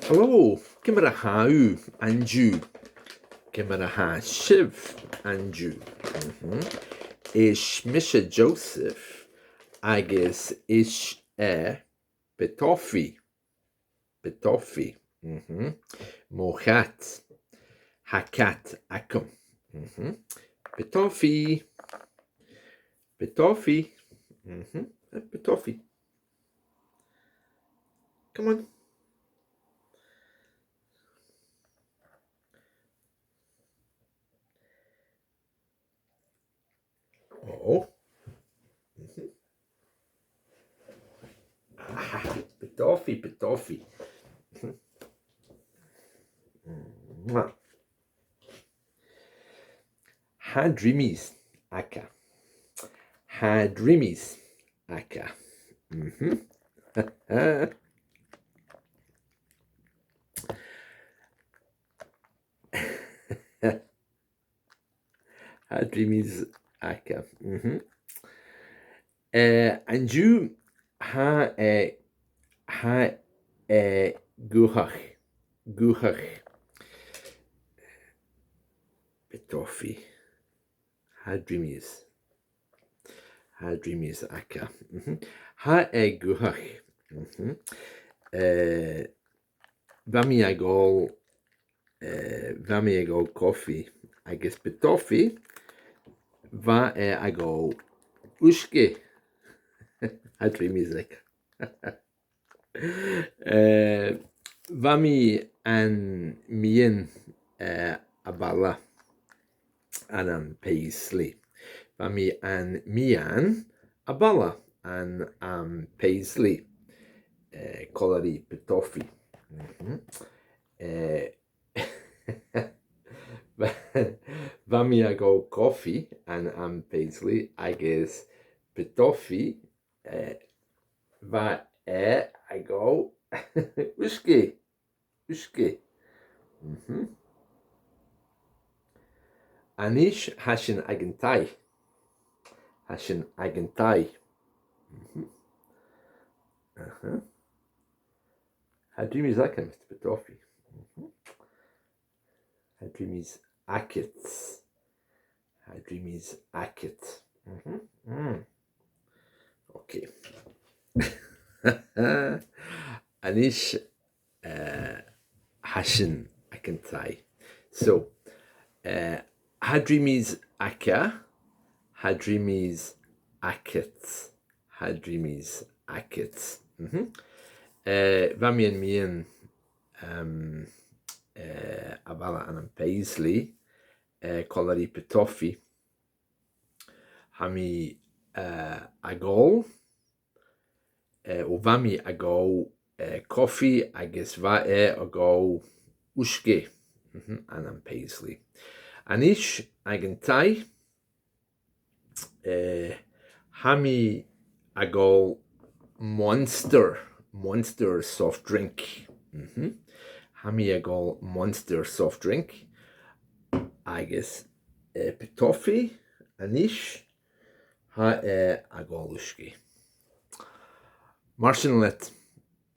Hello, Gymra hau anju. Gymra ha shiv anju. Ish Misha Joseph agus ish betofi. Betofi. Mochat. Hakat akum. Betofi. Betofi. Betofi. Come on. Oh. Betofi, betofi. Dreamies Aige. Dreamies Aige. Dreamies Aige. And you guhach. Guhach. Betofi. Dreamies. Dreamies Aige. Guhach. Vami agol coffee. I guess betofi. Agol ushke. Dreamies Aige. Vami an mɛ.än balla anam paisley. Vami an mɛ.än balla an paisley. Colori betofi. Vami agol coffee an paisley. I guess betofi. Agol ushke. Ushke. Anish hashin agentai. Hashin agentai. Dreamies Aige, Mr. Betofi. Dreamies akat. Dreamies akat. Okay. Anish hashin agentai. So, Dreamies Aige. Dreamies akat. Dreamies akat. Vami an mɛ.än balla an paisley. Colori betofi. Hami agol. Vami agol coffee. I guess agol ushke. An paisley. Anish agentai. Hami agol monster soft drink. Hami agol monster soft drink. I guess betofi. Anish agol ushke. Marshall let.